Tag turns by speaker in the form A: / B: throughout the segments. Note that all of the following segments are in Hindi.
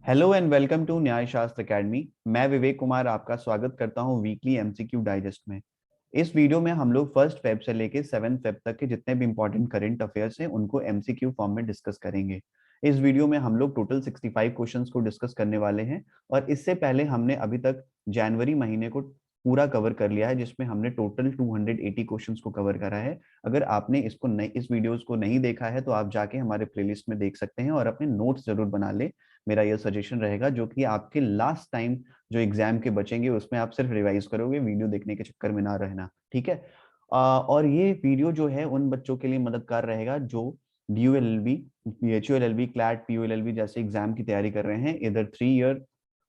A: हेलो एंड वेलकम टू न्याय शास्त्र एकेडमी। मैं विवेक कुमार आपका स्वागत करता हूं वीकली एमसीक्यू डाइजेस्ट में। इस वीडियो में हम लोग फर्स्ट फेब से लेके 7 फेब तक के जितने भी इंपॉर्टेंट करंट अफेयर्स हैं उनको एमसीक्यू फॉर्म में डिस्कस करेंगे। इस वीडियो में हम लोग टोटल 65 क्वेश्चंस को डिस्कस करने वाले हैं। और इससे पहले हमने अभी तक जनवरी महीने को पूरा कवर कर लिया है, जिसमें हमने टोटल 280 क्वेश्चंस को कवर करा है। अगर आपने इस वीडियोस को नहीं देखा है तो आप जाके हमारे प्लेलिस्ट में देख सकते हैं और अपने नोट्स जरूर बना ले। मेरा यह सजेशन रहेगा, जो कि आपके लास्ट टाइम जो एग्जाम के बचेंगे उसमें आप सिर्फ रिवाइज करोगे, वीडियो देखने के चक्कर में ना रहना, ठीक है। और ये वीडियो जो है उन बच्चों के लिए मददगार रहेगा जो DULLB, PHULLB, क्लैट, PULLB जैसे एग्जाम की तैयारी कर रहे हैं, इधर 3 ईयर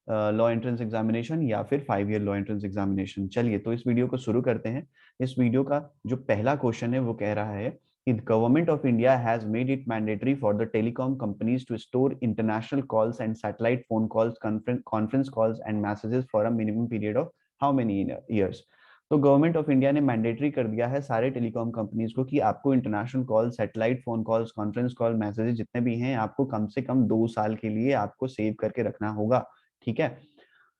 A: लॉ एंट्रेंस एग्जामिनेशन या फिर 5 ईयर लॉ एंट्रेंस एग्जामिनेशन। चलिए तो इस वीडियो को शुरू करते हैं। इस वीडियो का जो पहला क्वेश्चन है वो कह रहा है कि government of India has made it mandatory for the telecom companies to store international calls and satellite phone calls, conference calls and messages for a minimum period of how many years. तो गवर्नमेंट ऑफ इंडिया ने मैंडेटरी कर दिया है सारे टेलीकॉम कंपनीज को कि आपको international call, satellite phone calls, conference call, messages जितने भी हैं आपको कम से कम 2 साल के लिए आपको सेव करके रखना होगा, ठीक है।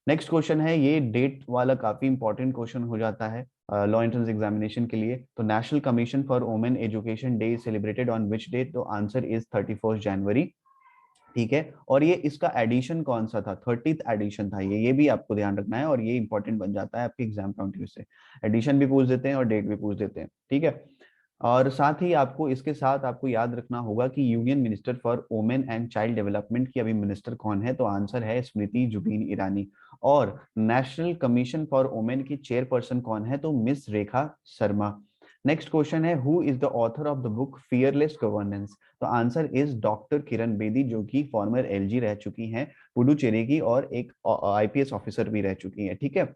A: नेक्स्ट क्वेश्चन है, ये डेट वाला काफी इंपॉर्टेंट क्वेश्चन हो जाता है लॉ एंट्रेंस एग्जामिनेशन के लिए। तो national commission for women education day is celebrated on which date? तो आंसर इज 31 जनवरी, ठीक है। और ये इसका एडिशन कौन सा था? 30th एडिशन था ये भी आपको ध्यान रखना है और ये इंपॉर्टेंट बन जाता है आपके एग्जाम पॉइंट ऑफ व्यू से। एडिशन भी पूछ देते हैं और डेट भी पूछ देते हैं, ठीक है। और साथ ही आपको इसके साथ आपको याद रखना होगा कि union minister for women and child development की अभी मिनिस्टर कौन है? तो आंसर है स्मृति जुबिन ईरानी। और नेशनल कमीशन फॉर वुमेन की चेयरपर्सन कौन है? तो miss Rekha Sharma. Next question है, who is the author of the book fearless governance? तो answer is doctor Kiran Bedi, जो कि फॉर्मर एलजी रह चुकी हैं पुडुचेरी की और एक आईपीएस ऑफिसर भी रह चुकी हैं, ठीक है।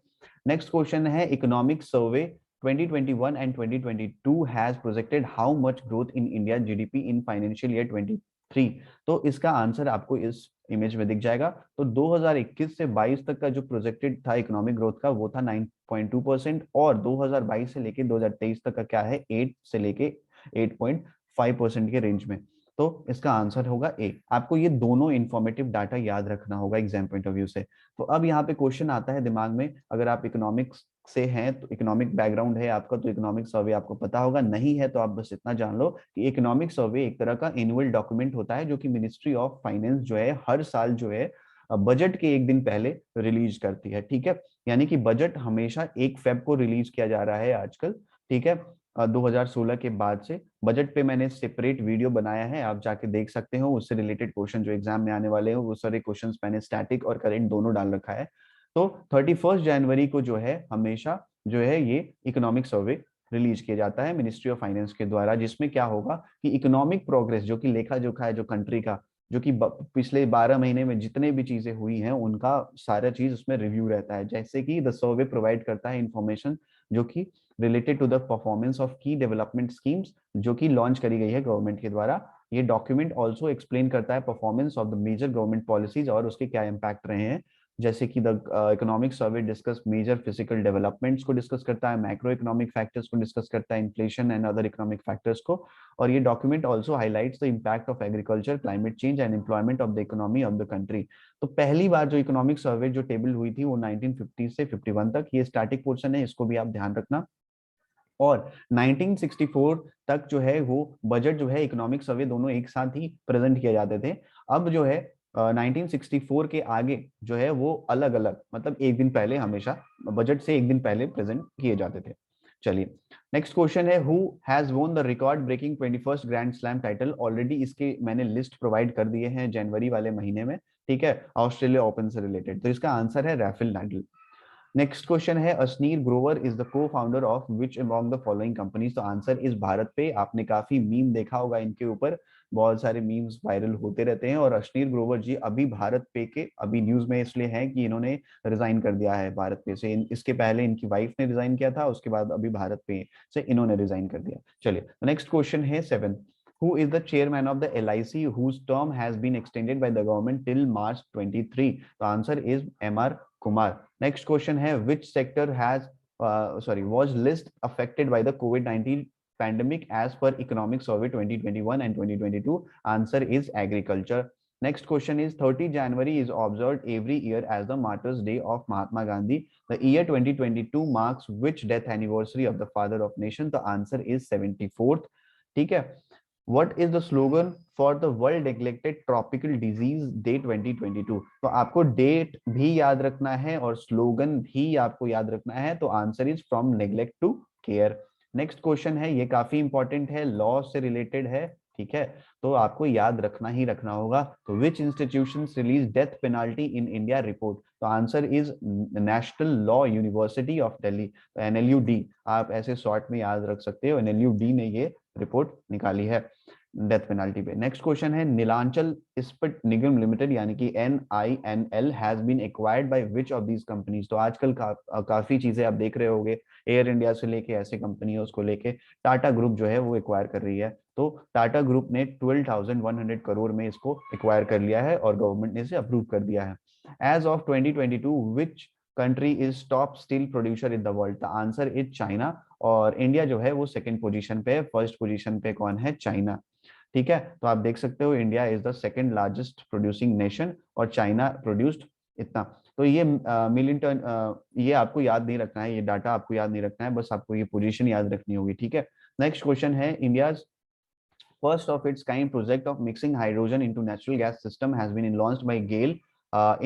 A: नेक्स्ट क्वेश्चन है, economic survey 2021 and 2022 has projected how much growth in India GDP in financial year 23? तो इसका आंसर आपको इस इमेज में दिख जाएगा। तो 2021 से 22 तक का जो प्रोजेक्टेड था इकोनॉमिक ग्रोथ का वो था 9.2%, और 2022 से लेके 2023 तक का क्या है, 8 से लेके 8.5% के रेंज में। तो इसका आंसर होगा ए। आपको ये दोनों इंफॉर्मेटिव डाटा याद रखना होगा एग्जाम पॉइंट ऑफ व्यू से। तो अब यहाँ पे क्वेश्चन आता है दिमाग में, अगर आप इकोनॉमिक्स से हैं तो इकोनॉमिक बैकग्राउंड है आपका तो इकोनॉमिक सर्वे आपको पता होगा, नहीं है तो आप बस इतना जान लो कि इकोनॉमिक सर्वे एक तरह का एनुअल डॉक्यूमेंट होता है जो कि मिनिस्ट्री ऑफ फाइनेंस जो है हर साल जो है बजट के एक दिन पहले रिलीज करती है, ठीक है। यानी कि बजट हमेशा 1 फेब को रिलीज किया जा रहा है आजकल, ठीक है। 2016 के बाद से बजट पे मैंने सेपरेट वीडियो बनाया है, आप जाके देख सकते हो। उससे रिलेटेड क्वेश्चन जो एग्जाम में आने वाले हैं वो सारे क्वेश्चंस मैंने स्टैटिक और करंट दोनों डाल रखा है। तो 31 जनवरी को जो है हमेशा जो है ये इकोनॉमिक सर्वे रिलीज किया जाता है मिनिस्ट्री ऑफ फाइनेंस के द्वारा, जिसमें क्या होगा कि इकोनॉमिक प्रोग्रेस जो कि लेखा जोखा है जो कंट्री का, जो कि पिछले 12 महीने में जितने भी चीजें हुई हैं उनका सारा चीज उसमें रिव्यू रहता है। जैसे कि द सर्वे प्रोवाइड करता है इंफॉर्मेशन जो कि related to the performance of key development schemes जो कि लॉन्च करी गई है गवर्नमेंट के द्वारा। ये डॉक्यूमेंट ऑल्सो एक्सप्लेन करता है performance of the major government policies और उसके क्या इम्पैक्ट रहे हैं। जैसे कि the economic survey discuss major physical developments को डिस्कस करता है, मैक्रो इकोनॉमिक फैक्टर्स को डिस्कस करता है, inflation and other economic factors को। और ये document also highlights the impact of agriculture, climate change and employment of the economy of the country. तो पहली बार जो इकोनॉमिक सर्वे जो टेबल हुई थी वो 1950 से 51 तक, ये स्टैटिक पोर्शन है, इसको भी आप ध्यान रखना। और 1964 तक जो है वो बजट जो है इकोनॉमिक सर्वे दोनों एक साथ ही प्रेजेंट किए जाते थे। अब जो है 1964 के आगे जो है वो अलग अलग, मतलब एक दिन पहले, हमेशा बजट से एक दिन पहले प्रेजेंट किए जाते थे। चलिए नेक्स्ट क्वेश्चन है, who has won the record breaking 21st grand slam title? Already इसके मैंने लिस्ट प्रोवाइड कर दिए हैं जनवरी वाले महीने में, ठीक है, ऑस्ट्रेलिया ओपन से रिलेटेड। तो इसका आंसर है राफेल नाडल। नेक्स्ट क्वेश्चन है, अश्नीर ग्रोवर इज द को founder of which among the following companies? तो आंसर इज भारत पे। आपने काफी मीम देखा होगा इनके ऊपर, बहुत सारे मीम्स वायरल होते रहते हैं। और अश्नीर ग्रोवर जी अभी भारत पे के अभी न्यूज में इसलिए हैं कि इन्होंने रिजाइन कर दिया है भारत पे से। इसके पहले इनकी वाइफ ने रिजाइन किया था, उसके बाद अभी भारत पे से इन्होंने रिजाइन कर दिया। चलिए नेक्स्ट क्वेश्चन है 7, who is the chairman of the LIC whose term has been extended by the government till March 23? The answer is MR Kumar. Next question है, which sector has was least affected by the COVID-19 pandemic as per economic survey 2021 and 2022? Answer is agriculture. Next question is 30 January is observed every year as the Martyrs' Day of Mahatma Gandhi. The year 2022 marks which death anniversary of the father of nation? The answer is 74th. ठीक है. What is the slogan for the World Neglected Tropical Disease Day 2022? तो आपको डेट भी याद रखना है और स्लोगन भी आपको याद रखना है. तो answer is from neglect to care. Next question है, ये काफी इंपॉर्टेंट है, लॉ से रिलेटेड है. ठीक है, तो आपको याद रखना ही रखना होगा. तो which institution release death penalty in India report? तो answer is National Law University of Delhi, NLUD. आप ऐसे शॉर्ट में याद रख सकते हो, NLUD ने ये रिपोर्ट निकाली है डेथ पेनाल्टी पे. नेक्स्ट क्वेश्चन है, नीलांचल इस्पात निगम लिमिटेड यानी कि NINL has been acquired by which of these companies? तो आजकल काफी चीजें आप देख रहे होंगे, एयर इंडिया से लेके ऐसे कंपनी उसको लेके टाटा ग्रुप जो है वो एक्वायर कर रही है. तो टाटा ग्रुप ने 12,100 करोड़ में इसको एक्वायर कर लिया है और गवर्नमेंट ने इसे अप्रूव कर दिया है. As of 2022 which country is top steel producer in the world? The answer is China. और इंडिया जो है वो सेकंड पोजीशन पे है, फर्स्ट पोजीशन पे कौन है? चाइना. ठीक है, तो आप देख सकते हो India is the second largest producing nation और चाइना प्रोड्यूस्ड इतना. तो ये मिलियन टन, ये आपको याद नहीं रखना है, ये डाटा आपको याद नहीं रखना है, बस आपको ये पोजीशन याद रखनी होगी. ठीक है. नेक्स्ट क्वेश्चन है, India first of its kind project of mixing hydrogen into natural gas system has been launched by GAIL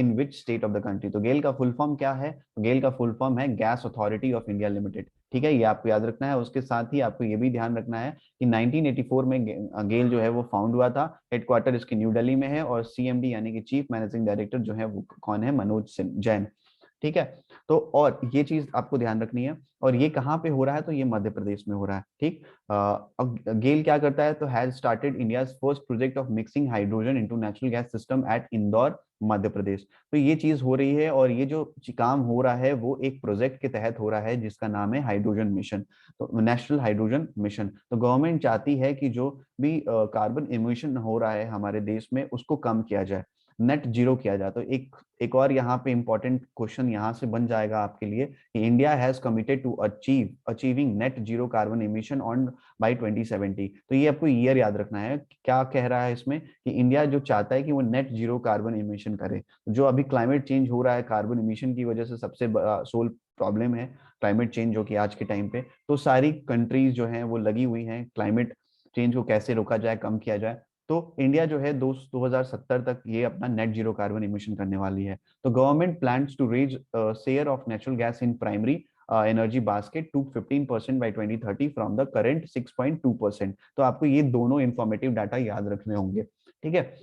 A: in which state of the country? तो GAIL का फुल फॉर्म क्या है? तो GAIL का फुल फॉर्म है gas authority of India limited. ठीक है, ये आपको याद रखना है. उसके साथ ही आपको ये भी ध्यान रखना है कि 1984 में गेल जो है वो फाउंड हुआ था. हेडक्वार्टर इसके न्यू दिल्ली में है और CMD यानी कि चीफ मैनेजिंग डायरेक्टर जो है वो कौन है? मनोज जैन. ठीक है, तो और ये चीज आपको ध्यान रखनी है. और ये कहाँ पे हो रहा है? तो ये मध्य प्रदेश में हो रहा है. ठीक, गेल क्या करता है? तो has started India's first project of mixing hydrogen into natural gas system at Indore, Madhya Pradesh. तो ये चीज हो रही है और ये जो काम हो रहा है वो एक प्रोजेक्ट के तहत हो रहा है जिसका नाम है हाइड्रोजन मिशन, तो नेशनल हाइड्रोजन मिशन. तो गवर्नमेंट चाहती है कि जो भी कार्बन इमिशन हो रहा है हमारे देश में उसको कम किया जाए, नेट जीरो किया जाए. तो एक और यहाँ पे इंपॉर्टेंट क्वेश्चन यहाँ से बन जाएगा आपके लिए कि India has committed to achieving net zero carbon emission on by 2070. तो ये आपको ईयर याद रखना है. क्या कह रहा है इसमें कि इंडिया जो चाहता है कि वो नेट जीरो कार्बन इमिशन करे. जो अभी क्लाइमेट चेंज हो रहा है, कार्बन इमिशन की वजह से सबसे बड़ा सोल प्रॉब्लम है क्लाइमेट चेंज, जो कि आज के टाइम पे तो सारी कंट्रीज जो हैं वो लगी हुई हैं क्लाइमेट चेंज को कैसे रोका जाए, कम किया जाए. तो इंडिया जो है 2070 तक ये अपना नेट जीरो कार्बन इमिशन करने वाली है. तो government plans to raise share of natural gas in primary energy basket to 15% by 2030 from the current 6.2%. तो आपको ये दोनों इंफॉर्मेटिव डाटा याद रखने होंगे. ठीक है.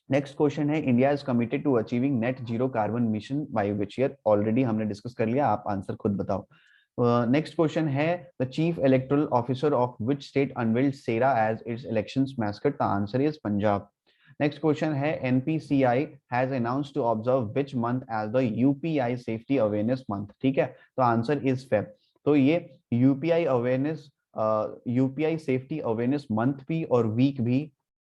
A: नेक्स्ट क्वेश्चन है, India is committed to achieving net zero carbon mission by which year? Already हमने डिस्कस कर लिया, आप आंसर खुद बताओ. नेक्स्ट क्वेश्चन है, the chief electoral officer of which state unveiled सेरा as its elections mascot? The answer is Punjab. Next question है, NPCI has announced to observe which month as the UPI safety awareness month? ठीक है, तो आंसर इज फेब. तो ये UPI awareness, UPI safety awareness month भी और वीक भी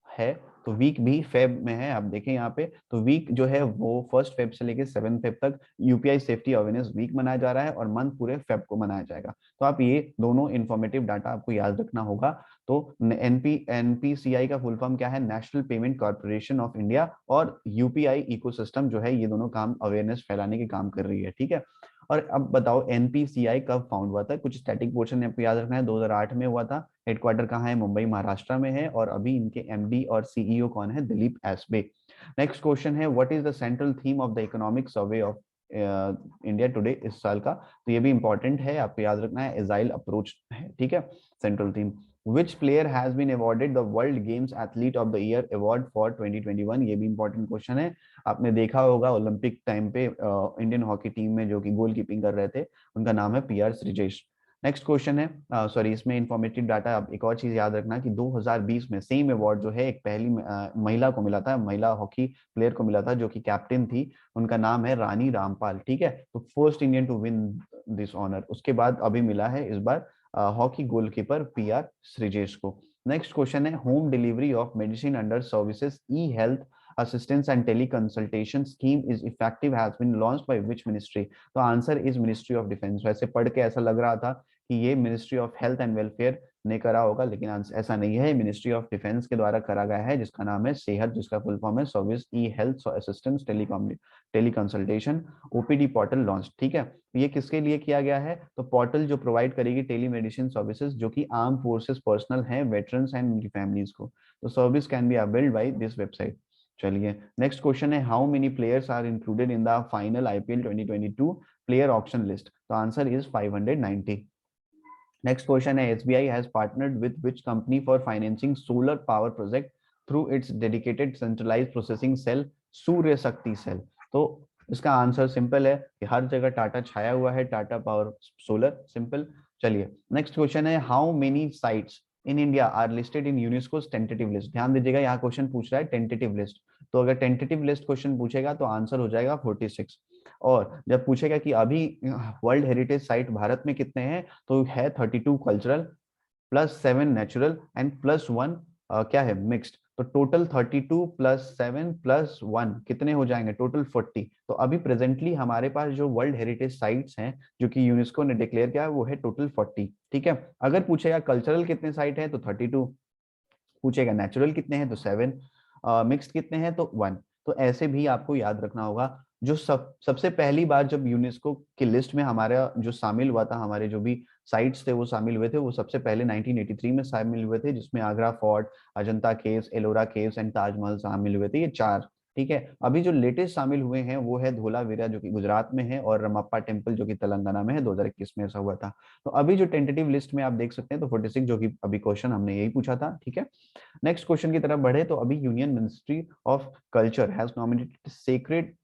A: है. तो वीक भी फेब में है, आप देखें यहाँ पे. तो वीक जो है वो 1 फेब से लेके 7 फेब तक UPI सेफ्टी अवेयरनेस वीक मनाया जा रहा है और मंथ पूरे फेब को मनाया जाएगा. तो आप ये दोनों इंफॉर्मेटिव डाटा आपको याद रखना होगा. तो NPCI का फुल फॉर्म क्या है? National payment corporation of India. और UPI इकोसिस्टम जो है ये दोनों काम अवेयरनेस फैलाने के काम कर रही है. ठीक है. और अब बताओ NPCI कब फाउंड हुआ था? कुछ स्टैटिक पोर्शन आपको याद रखना है. 2008 में हुआ था. हेडक्वार्टर कहाँ है? मुंबई महाराष्ट्र में है. और अभी इनके MD और CEO कौन है? दिलीप एसबे. नेक्स्ट क्वेश्चन है, what is the central theme of the economic survey of India today? इस साल का. तो ये भी इंपॉर्टेंट है, आपको याद रखना है. एजाइल अप्रोच है. ठीक है. Central theme. Which player has been awarded the World Games Athlete of the Year award for 2021? ये भी इंपॉर्टेंट क्वेश्चन है. आपने देखा होगा ओलंपिक टाइम पे इंडियन हॉकी टीम में जो कि गोल कीपिंग कर रहे थे, उनका नाम है PR श्रीजेश. नेक्स्ट क्वेश्चन है, सॉरी इसमें इंफॉर्मेटिव डाटा, आप एक और चीज याद रखना कि 2020 में सेम अवार्ड जो है एक पहली महिला को मिला था, महिला हॉकी प्लेयर को मिला था जो कि कैप्टन थी. उनका नाम है रानी रामपाल. ठीक है. तो first Indian to win this honour. उसके बाद अभी मिला है इस बार हॉकी गोलकीपर PR श्रीजेश को. नेक्स्ट क्वेश्चन है, home delivery of medicine under services e health assistance and teleconsultation scheme is effective has been launched by which ministry? तो answer is ministry of defence. वैसे पढ़ के ऐसा लग रहा था कि ये ministry of health and welfare ने करा होगा, लेकिन ऐसा नहीं है। मिनिस्ट्री ऑफ डिफेंस के द्वारा करा गया है, जिसका नाम है सेहत, जिसका फुल फॉर्म है service e health assistance teleconsultation OPD portal launch. ठीक है, ये किसके लिए किया गया है? तो पोर्टल जो प्रोवाइड करेगी टेली मेडिसिन सर्विसेज जो कि आर्म फोर्सेस पर्सनल हैं, वेटरन्स एंड उनकी फैमिलीज को। तो service can be availed by this website. चलिए नेक्स्ट क्वेश्चन है, how many players are included in the final IPL 2022 player option list? तो आंसर इज 590। नेक्स्ट क्वेश्चन है, SBI has partnered with which company for financing solar power project through its dedicated centralised processing cell Surya Shakti cell? तो इसका आंसर सिंपल है कि हर जगह टाटा छाया हुआ है, टाटा पावर सोलर, सिंपल। चलिए नेक्स्ट क्वेश्चन है, how many sites in India are listed in UNESCO's tentative list? ध्यान दीजिएगा, यहाँ क्वेश्चन पूछ रहा है टेंटेटिव लिस्ट। तो अगर टेंटेटिव लिस्ट क्वेश्चन पूछेगा तो आंसर हो जाएगा 46। और जब पूछेगा कि अभी वर्ल्ड हेरिटेज साइट भारत में कितने हैं, तो है 32 cultural plus 7 natural and plus 1 क्या है मिक्स्ड। तो टोटल 32 प्लस 7 प्लस 1 कितने हो जाएंगे? टोटल 40। तो अभी प्रेजेंटली हमारे पास जो वर्ल्ड हेरिटेज साइट्स हैं जो कि यूनेस्को ने डिक्लेयर किया है वो है टोटल 40। ठीक है, अगर पूछेगा कल्चरल कितने साइट है तो 32, पूछेगा नेचुरल कितने हैं तो 7, मिक्स्ड कितने हैं तो 1। तो ऐसे भी आपको याद रखना होगा। जो सबसे पहली बार जब यूनेस्को की लिस्ट में हमारा जो शामिल हुआ था, हमारे जो भी साइट्स थे वो शामिल हुए थे, वो सबसे पहले 1983 में शामिल हुए थे, जिसमें Agra fort, Ajanta caves, Ellora caves and Taj Mahal शामिल हुए थे, ये 4। ठीक है, अभी जो लेटेस्ट शामिल हुए हैं वो है धोलावीरा जो कि गुजरात में है, और रमप्पा टेम्पल जो कि तेलंगाना में है, 2021 में ऐसा हुआ था। तो अभी जो टेंटेटिव लिस्ट में आप देख सकते हैं तो 46, जो कि अभी क्वेश्चन हमने यही पूछा था। ठीक है, नेक्स्ट क्वेश्चन की तरफ बढ़े तो अभी union ministry of culture has nominated sacred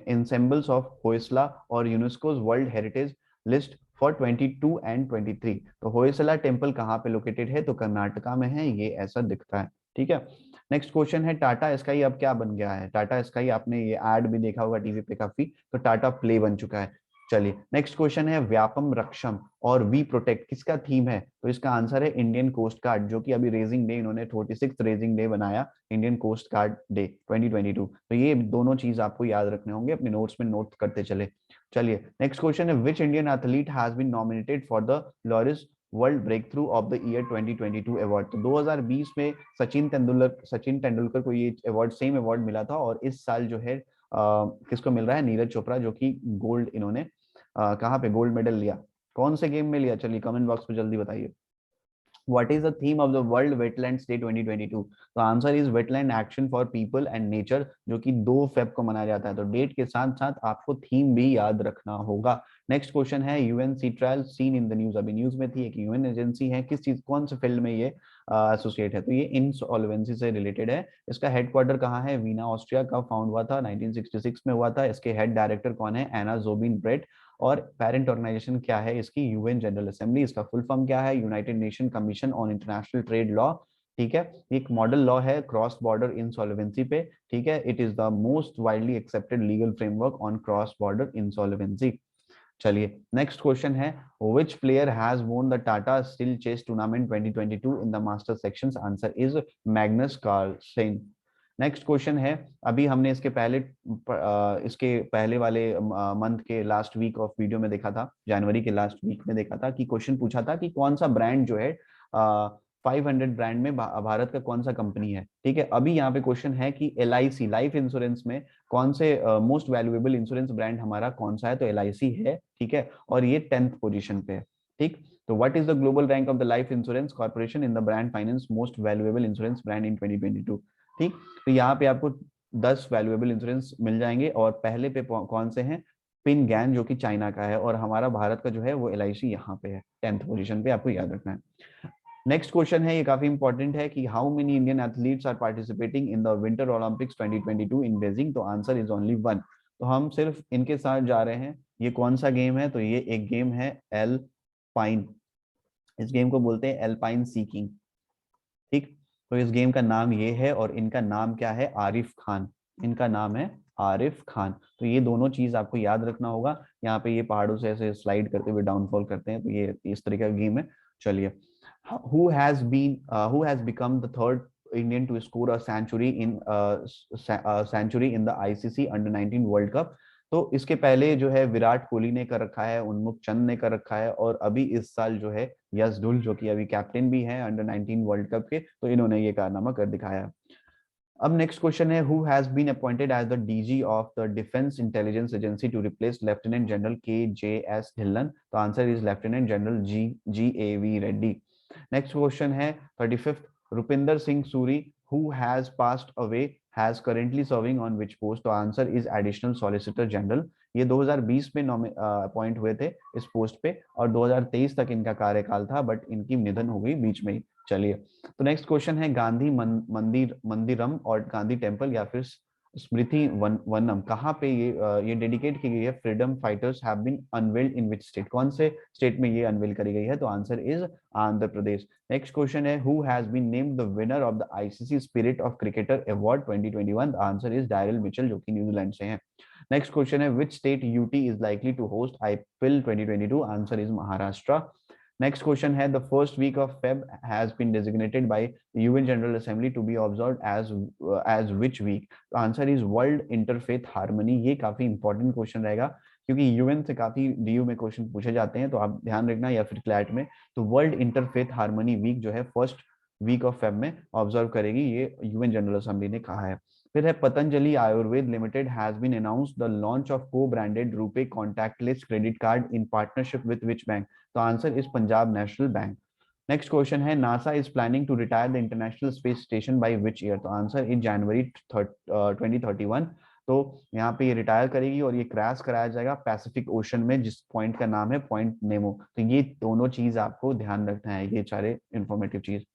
A: ensembles of Hoysala और UNESCO's world heritage list for 22 and 23। तो होयसला टेम्पल कहाँ पे लोकेटेड है? तो कर्नाटका में है, ये ऐसा दिखता है। ठीक है, नेक्स्ट क्वेश्चन है, टाटा स्काई अब क्या बन गया है? टाटा स्काई आपने ये एड भी देखा होगा टीवी पे काफी, तो टाटा प्ले बन चुका है। चलिए नेक्स्ट क्वेश्चन है, व्यापम रक्षम और वी प्रोटेक्ट किसका थीम है? तो इसका आंसर है इंडियन कोस्ट गार्ड, जो कि अभी रेजिंग डे इन्होंने 46 रेजिंग डे बनाया, इंडियन कोस्ट गार्ड डे 2022। तो ये दोनों चीज आपको याद रखने होंगे, अपने नोट्स में नोट करते चले। चलिए नेक्स्ट क्वेश्चन है, which Indian athlete has been nominated for the Laureus world breakthrough of the year 2022 award? तो 2020 में सचिन तेंदुलकर को ये अवार्ड, सेम अवार्ड मिला था, और इस साल जो है किसको मिल रहा है? नीरज चोपड़ा, जो कि गोल्ड इन्होंने कहाँ पे गोल्ड मेडल लिया, कौन से गेम में लिया? चलिए कमेंट बॉक्स में जल्दी बताइए। What is the theme of the World Wetlands Day 2022? तो answer is wetland action for people and nature, जो कि 2 फेब को मनाया जाता है। तो डेट के साथ साथ आपको थीम भी याद रखना होगा। नेक्स्ट क्वेश्चन है, UN sea trial seen in the news? अभी न्यूज में थी, एक यूएन एजेंसी है, किस चीज, कौन से फील्ड में ये एसोसिएट है? तो ये इंसॉल्वेंसी से रिलेटेड है। इसका हेडक्वार्टर कहाँ है? वीना ऑस्ट्रिया। कब फाउंड हुआ था? 1966 में हुआ था। इसके हेड डायरेक्टर कौन है? एना जोबिन ब्रेट। और पेरेंट ऑर्गेनाइजेशन क्या है इसकी? UN general assembly. इसका फुल फॉर्म क्या है? United nation commission on international trade law. ठीक है, एक मॉडल लॉ है क्रॉस बॉर्डर इंसॉल्वेंसी पे। ठीक है, it is the most widely accepted legal framework on cross border insolvency. चलिए नेक्स्ट क्वेश्चन है, which player has won the Tata Steel Chase Tournament 2022 in the master sections? Answer is Magnus Carlsen. Next question है, अभी हमने इसके पहले वाले मंथ के लास्ट वीक ऑफ वीडियो में देखा था, जनवरी के लास्ट वीक में देखा था कि क्वेश्चन पूछा था कि कौन सा ब्रांड जो है 500 ब्रांड में भारत का कौन सा कंपनी है। ठीक है, अभी यहाँ पे क्वेश्चन है कि LIC लाइफ इंश्योरेंस में कौन से मोस्ट वैल्यूएबल इंश्योरेंस ब्रांड हमारा कौन सा है? तो LIC है। ठीक है, और ये 10th पोजीशन पे है। ठीक, तो what is the global rank of the life insurance corporation in the brand finance most valuable insurance brand इन 2022? ठीक, तो यहाँ पे आपको 10 वैल्यूएबल इंश्योरेंस मिल जाएंगे, और पहले पे कौन से हैं? पिन गैन, जो कि चाइना का है, और हमारा भारत का जो है वो LIC यहाँ पे है 10th पोजीशन पे, आपको याद रखना है। नेक्स्ट क्वेश्चन है, ये काफी इंपॉर्टेंट है कि how many Indian athletes are participating in the winter Olympics 2022 in Beijing? तो आंसर इज ओनली 1। तो हम सिर्फ इनके साथ जा रहे हैं। ये कौन सा गेम है? तो ये एक गेम है एल्पाइन, इस गेम को बोलते हैं एल्पाइन सीकिंग। ठीक, तो इस गेम का नाम ये है, और इनका नाम क्या है? आरिफ खान, इनका नाम है आरिफ खान। तो ये दोनों चीज आपको याद रखना होगा। यहाँ पे ये पहाड़ों से ऐसे स्लाइड करते हुए डाउनफॉल करते हैं, तो ये इस तरीके का गेम है। चलिए, who has become the third Indian to score a century in the ICC Under 19 World Cup? तो इसके पहले जो है विराट कोहली ने कर रखा है, उन्मुख चंद ने कर रखा है, और अभी इस साल जो है यश धुल जो कि अभी कैप्टन भी है अंडर 19 वर्ल्ड कप के, तो इन्होंने ये कारनामा कर दिखाया। अब नेक्स्ट क्वेश्चन है, who has been appointed as the DG of the defence intelligence agency to replace lieutenant general KJS Dhillon? तो answer is lieutenant general GAV Reddy. Next question है 35th, Rupinder Singh Suri who has passed away has currently serving on which post? तो answer is additional solicitor general. ये 2020 में अपॉइंट हुए थे इस पोस्ट पे, और 2023 तक इनका कार्यकाल था, बट इनकी निधन हो गई बीच में ही। चलिए, तो नेक्स्ट क्वेश्चन है, गांधी मंदिरम और गांधी टेम्पल या फिर स्मृति वनम कहाँ पे ये डेडिकेट की गई है? Freedom fighters have been unveiled in which state? कौन से स्टेट में ये अनवेल करी गई है? तो answer is Andhra Pradesh. Next question है, who has been named the winner of the ICC spirit of cricketer award 2021? Answer is Daryl Mitchell जो कि न्यूजीलैंड से हैं। नेक्स्ट क्वेश्चन है, which state UT is likely to host IPL 2022? Answer is Maharashtra. Next question है, the first week of Feb has been designated by UN General Assembly to be observed as which week? तो answer is world interfaith harmony. ये काफी इंपॉर्टेंट क्वेश्चन रहेगा क्योंकि यूएन से काफी DU में क्वेश्चन पूछे जाते हैं, तो आप ध्यान रखना, या फिर क्लैट में। तो वर्ल्ड इंटरफेथ हार्मनी वीक जो है फर्स्ट वीक ऑफ फेब में ऑब्जर्व करेगी, ये UN जनरल असेंबली ने कहा है। फिर है, Patanjali Ayurved limited has been announced the launch of co branded RuPay contactless credit card in partnership with which bank? तो answer is Punjab national bank. Next question है, NASA is planning to retire the international space station by which year? तो आंसर इज जनवरी 2031। तो यहाँ पे ये रिटायर करेगी और ये क्रैश कराया जाएगा पैसिफिक ओशन में, जिस पॉइंट का नाम है पॉइंट नेमो। तो ये दोनों चीज आपको ध्यान रखना है, ये सारे इंफॉर्मेटिव चीज।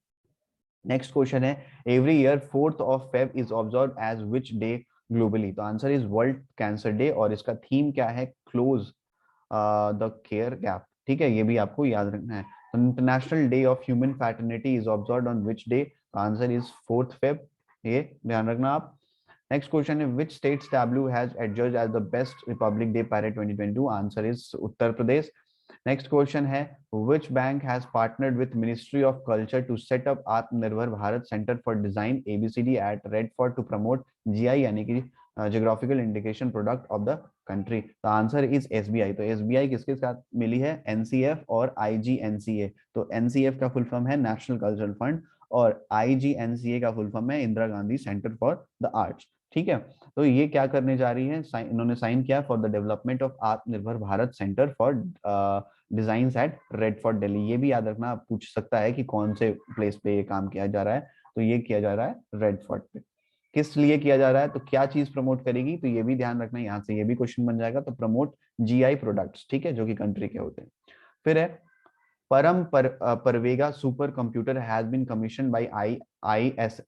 A: नेक्स्ट क्वेश्चन है, every year 4th of Feb is observe as which day globally? तो answer is world cancer day, और इसका थीम क्या है? Close the care gap. ठीक है, ये भी आपको याद रखना है। International day of human fraternity is observe on which day? Answer is 4th Feb, ये ध्यान रखना आप। नेक्स्ट क्वेश्चन है, which state's tableau has adjudged as the best Republic day parade 2022? Answer is Uttar Pradesh. Next question है, which bank has partnered with Ministry of Culture to set up Atmanirbhar Bharat Center for Design ABCD at Red Fort to promote GI यानी कि geographical indication product of the country? तो आंसर इज SBI। तो SBI किसके साथ मिली है? NCF और IGNCA। तो NCF का फुल फॉर्म है नेशनल कल्चरल फंड, और IGNCA का फुल फॉर्म है Indira Gandhi centre for the arts. ठीक है, तो ये क्या करने जा रही है? इन्होंने साइन किया फॉर द डेवलपमेंट ऑफ आत्मनिर्भर Bharat centre for design eight red fort Delhi. ये भी याद रखना, पूछ सकता है कि कौन से प्लेस पे ये काम किया जा रहा है। तो ये किया जा रहा है रेड फोर्ट पे। किस लिए किया जा रहा है, तो क्या चीज प्रमोट करेगी? तो ये भी ध्यान रखना, यहाँ से ये भी क्वेश्चन बन जाएगा। तो प्रमोट GI प्रोडक्ट्स, ठीक है, जो कि कंट्री के होते हैं। फिर है, Parvega supercomputer has been commissioned by IISc.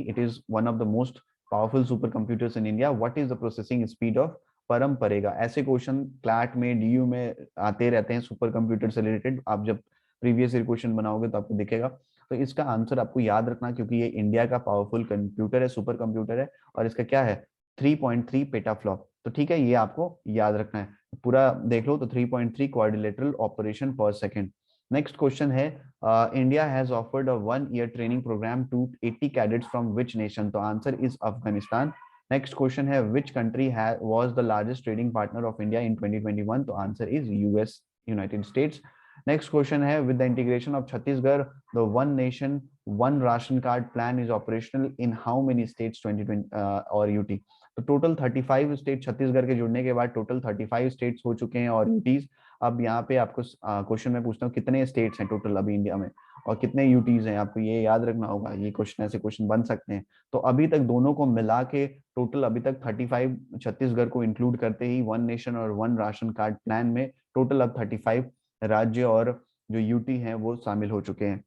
A: It is one of the most powerful supercomputers in India. What is the processing speed of परम परेगा? ऐसे क्वेश्चन क्लैट में DU में आते रहते हैं सुपर कंप्यूटर से रिलेटेड। आप जब प्रीवियस ईयर क्वेश्चन बनाओगे तो आपको दिखेगा। तो इसका आंसर आपको याद रखना, क्योंकि ये इंडिया का पावरफुल कंप्यूटर है, सुपर कंप्यूटर है, और इसका क्या है? 3.3 पेटाफ्लॉप। तो ठीक है, ये आपको याद रखना है। पूरा देख लो तो 3.3 क्वाड्रिलेटरल ऑपरेशन पर सेकेंड। नेक्स्ट क्वेश्चन है, India has offered a 1-year training programme to 80 cadets from which nation? तो answer is Afghanistan. Next question है, which country was the largest trading partner of India in 2021? तो answer is US, United States. Next question है, with the integration of Chhattisgarh the one nation one ration card plan is operational in how many states 2020 और UT? तो टोटल 35 स्टेट, छत्तीसगढ़ के जुड़ने के बाद टोटल 35 स्टेट्स हो चुके हैं और यूटीज। अब यहाँ पे आपको क्वेश्चन में पूछता हूँ, कितने स्टेट्स हैं टोटल अभी इंडिया में और कितने यूटीज हैं? आपको ये याद रखना होगा, ये क्वेश्चन, ऐसे क्वेश्चन बन सकते हैं। तो अभी तक दोनों को मिला के टोटल अभी तक 35, छत्तीसगढ़ को इंक्लूड करते ही वन नेशन और वन राशन कार्ड प्लान में टोटल अब 35 राज्य और जो यूटी हैं वो शामिल हो चुके हैं,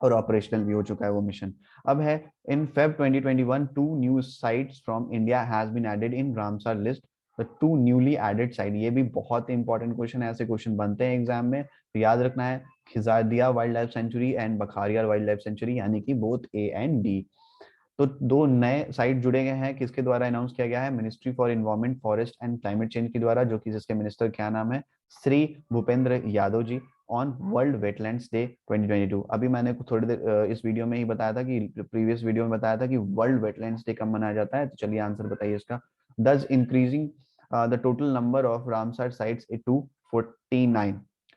A: और ऑपरेशनल भी हो चुका है वो मिशन। अब है, in Feb 2021 2 new sites from India has been added in Ramsar list. The 2 newly added site, ये भी बहुत इंपॉर्टेंट क्वेश्चन है, ऐसे क्वेश्चन बनते हैं एग्जाम में, तो याद रखना है। Khijadiya wildlife sanctuary and Bakhira wildlife sanctuary, यानी कि बोथ A and D। तो दो नए साइट जुड़े गए हैं, किसके द्वारा अनाउंस किया गया है? Ministry for environment forest and climate change के द्वारा, जो कि जिसके मिनिस्टर क्या नाम है? Shri Bhupendra Yadav ji, on world wetlands day 2022। अभी मैंने थोड़ी देर इस वीडियो में ही बताया था कि प्रीवियस वीडियो में बताया था कि वर्ल्ड वेटलैंड्स डे कब मनाया जाता है। तो चलिए आंसर बताइए इसका। thus increasing the total number of Ramsar sites to 49।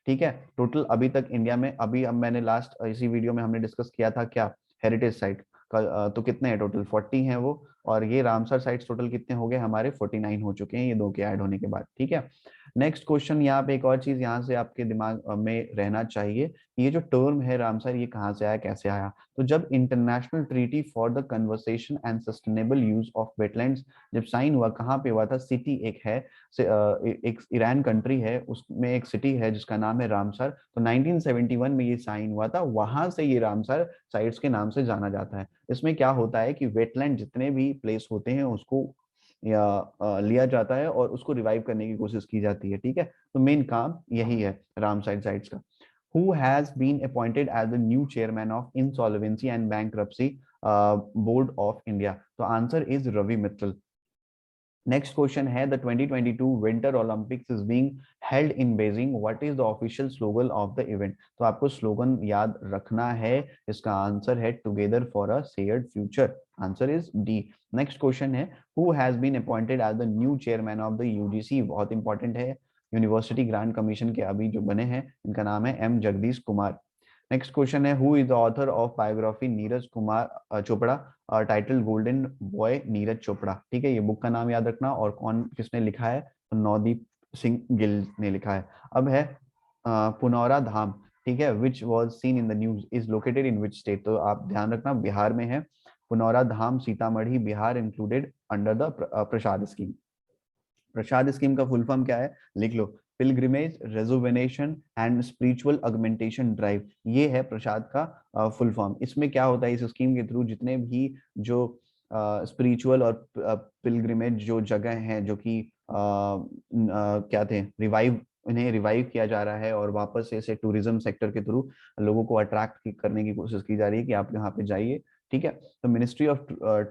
A: ठीक है, टोटल अभी तक इंडिया में, अभी अब मैंने लास्ट इसी वीडियो में हमने डिस्कस किया था क्या, हेरिटेज साइट का, तो कितने हैं टोटल, 40 हैं वो, और ये रामसर साइट्स टोटल कितने हो गए हमारे, 49 हो चुके हैं ये दो के ऐड होने के बाद। ठीक है, नेक्स्ट क्वेश्चन, यहाँ पे एक और चीज यहाँ से आपके दिमाग में रहना चाहिए, ये जो टर्म है रामसर ये कहाँ से आया, कैसे आया। तो जब international treaty for the conversation and sustainable use of wetlands जब साइन हुआ, कहाँ पे हुआ था, सिटी एक है, एक ईरान कंट्री है, उसमें एक सिटी है जिसका नाम है रामसर, तो 1971 में ये साइन हुआ था, वहां से ये रामसर साइट्स के नाम से जाना जाता है। इसमें क्या होता है कि वेटलैंड जितने भी प्लेस होते हैं उसको या लिया जाता है और उसको रिवाइव करने की कोशिश की जाती है। ठीक है, तो मेन काम यही है रामसर साइट्स का। Who has been appointed as the new chairman of Insolvency and Bankruptcy Board of India? तो answer is Ravi Mittal. Next question है, the 2022 winter Olympics is being held in Beijing, what is the official slogan of the event. तो आपको स्लोगन याद रखना है, इसका आंसर है together for a shared future, answer is D. Next question है, who has been appointed as the new chairman of the UGC, बहुत इंपॉर्टेंट है, यूनिवर्सिटी ग्रांट कमीशन के अभी जो बने हैं, इनका नाम है M Jagadesh Kumar. Next question है, who is the author of biography Neeraj Kumar Chopra, title golden boy Neeraj Chopra. ठीक है, ये बुक का नाम याद रखना, और कौन किसने लिखा है, तो नवदीप सिंह गिल ने लिखा है। अब है पुनौरा धाम, ठीक है, which was seen in the news is located in which state, तो आप ध्यान रखना बिहार में है, Punaura Dham Sitamarhi Bihar, included under the PRASAD scheme. PRASAD scheme का फुल फॉर्म क्या है, लिख लो, pilgrimage rejuvenation and spiritual augmentation drive, ये है प्रसाद का फुल फॉर्म। इसमें क्या होता है, इस स्कीम के थ्रू जितने भी जो स्पिरिचुअल और पिलग्रिमेज जो जगह हैं जो कि क्या थे, रिवाइव, इन्हें रिवाइव किया जा रहा है और वापस से टूरिज्म सेक्टर के थ्रू लोगों को अट्रैक्ट करने की कोशिश की जा रही है कि आप यहाँ पे जाइए। ठीक है, तो ministry of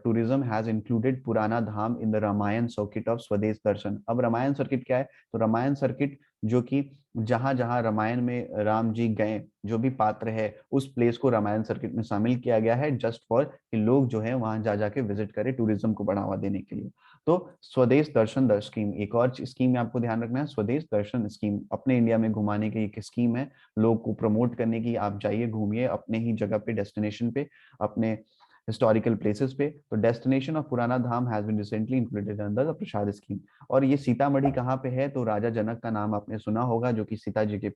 A: tourism has included पुराना Dham in the Ramayana circuit of Swadesh Darshan. अब रामायण सर्किट क्या है, तो रामायण सर्किट जो कि जहां जहां रामायण में राम जी गए, जो भी पात्र है उस प्लेस को रामायण सर्किट में शामिल किया गया है, जस्ट फॉर कि लोग जो है वहां जा जाके विजिट करें, टूरिज्म को बढ़ावा देने के लिए। तो स्वदेश दर्शन स्कीम, एक और स्कीम में आपको ध्यान रखना है, स्वदेश दर्शन स्कीम अपने इंडिया में घुमाने की एक स्कीम है, लोग को प्रमोट करने की, आप जाइए घूमिए अपने ही जगह पे, डेस्टिनेशन पे, अपने हिस्टोरिकल प्लेसेस पे। तो डेस्टिनेशन ऑफ पुराना Dham has been recently included under the PRASAD scheme. और ये सीतामढ़ी कहाँ पे है, तो राजा जनक का नाम आपने सुना होगा, जो कि सीता जी के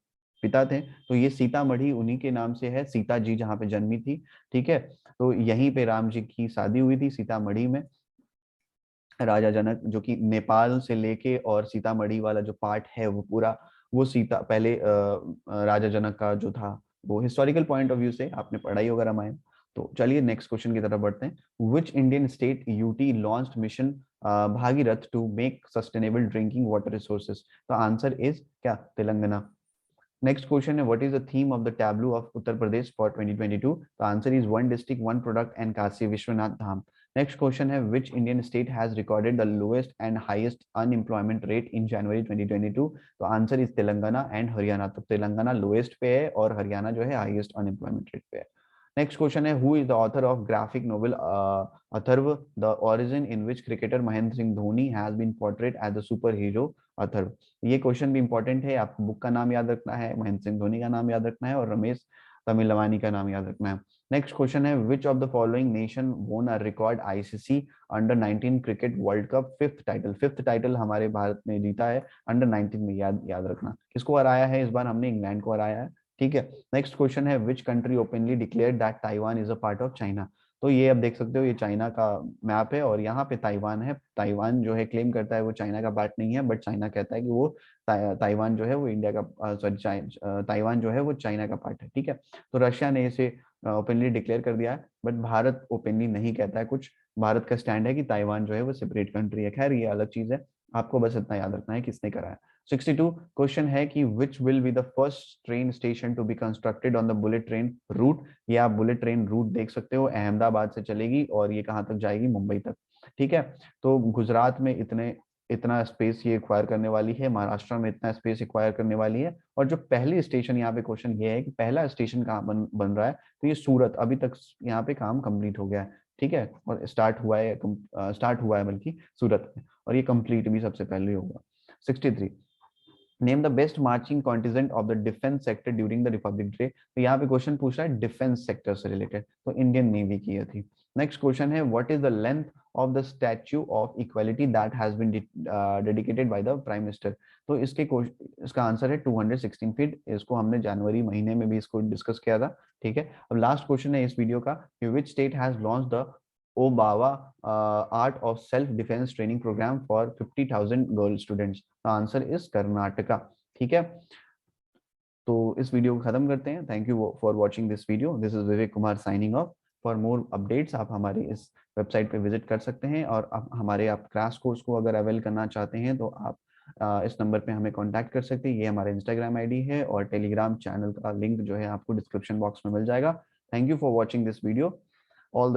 A: पिता थे, तो ये सीतामढ़ी उन्हीं के नाम से है, सीता जी जहाँ पे जन्मी थी। ठीक है, तो यहीं पे राम जी की शादी हुई थी सीतामढ़ी में। राजा जनक जो कि नेपाल से लेके और सीतामढ़ी वाला जो पार्ट है वो पूरा, वो सीता पहले राजा जनक का जो था, वो हिस्टोरिकल पॉइंट ऑफ व्यू से आपने पढ़ा ही होगा रामायण। तो चलिए नेक्स्ट क्वेश्चन की तरफ बढ़ते हैं। Which Indian state UT launched mission Bhagiratha to make sustainable drinking water resources, तो आंसर इज क्या, तेलंगाना। नेक्स्ट क्वेश्चन है, what is the theme of the tableau of Uttar Pradesh for 2022, तो answer is one district one product and Kashi Vishwanath Dham. Next question है, which Indian state has recorded the lowest and highest unemployment rate in January 2022, तो answer is Telangana and Haryana. तो तेलंगाना लोएस्ट पे है और हरियाणा जो है हाईएस्ट अनएम्प्लॉयमेंट रेट पे है। नेक्स्ट क्वेश्चन है, who is the author of graphic novel Atharva, the origin in which cricketer Mahendra Singh Dhoni has been portrait as the super hero Atharva. ये क्वेश्चन भी इंपॉर्टेंट है, आपको बुक का नाम याद रखना है, महेंद्र सिंह धोनी का नाम याद रखना है, और रमेश तमिलवानी का नाम याद रखना है। नेक्स्ट क्वेश्चन है, which of the following nation won a record ICC under 19 cricket world cup fifth title, fifth title हमारे भारत ने जीता है अंडर 19 में, याद याद रखना किसको हराया है, इस बार हमने इंग्लैंड को हराया है। ठीक है, नेक्स्ट क्वेश्चन है, which country openly declared that Taiwan is a part of China, तो ये आप देख सकते हो, ये चाइना का मैप है और यहाँ पे ताइवान है। ताइवान जो है क्लेम करता है वो चाइना का पार्ट नहीं है, बट चाइना कहता है कि वो ताइवान जो है वो इंडिया का, सॉरी ताइवान जो है वो चाइना का पार्ट है। ठीक है, तो रशिया ने इसे ओपनली डिक्लेयर कर दिया है, बट भारत ओपनली नहीं कहता है कुछ। भारत का स्टैंड है कि ताइवान जो है वो सेपरेट कंट्री है, खैर ये अलग चीज है, आपको बस इतना याद रखना है किसने करा है। 62 क्वेश्चन है कि which will be the first train station to be constructed on the bullet train route, ये आप बुलेट ट्रेन रूट देख सकते हो, अहमदाबाद से चलेगी और ये कहाँ तक जाएगी, मुंबई तक। ठीक है, तो गुजरात में इतना स्पेस ये एक्वायर करने वाली है, महाराष्ट्र में इतना स्पेस एक्वायर करने वाली है, और जो पहली स्टेशन, यहाँ पे क्वेश्चन ये है कि पहला स्टेशन कहाँ बन रहा है, तो ये सूरत, अभी तक यहाँ पे काम कंप्लीट हो गया है, ठीक है, और स्टार्ट हुआ है बल्कि सूरत में, और ये कंप्लीट भी सबसे पहले होगा। 63, name the best marching contingent of the defence sector during the Republic Day. तो यहाँ पे क्वेश्चन पूछ रहा है डिफेंस सेक्टर से रिलेटेड, तो इंडियन नेवी की ये थी। नेक्स्ट क्वेश्चन है what is the length of the statue of equality that has been dedicated by the prime minister. तो इसका आंसर है 216 फीट। इसको हमने जनवरी महीने में भी इसको डिस्कस किया था। ठीक है, अब लास्ट क्वेश्चन है इस वीडियो का, which state has launch the Obavva art of self defence training programme for 50,000 girl students. Answer is Karnataka. ठीक है, तो इस वीडियो को खत्म करते हैं। Thank you for watching this video. This is Vivek Kumar signing off. For more updates आप हमारे इस वेबसाइट पे विजिट कर सकते हैं, और आप क्रैश कोर्स को अगर अवेल करना चाहते हैं तो आप इस नंबर पे हमें कांटेक्ट कर सकते हैं। ये हमारा इंस्टाग्राम आईडी है, और टेलीग्राम चैनल का लिंक जो है आपको डिस्क्रिप्शन बॉक्स में मिल जाएगा। Thank you for watching this video. All the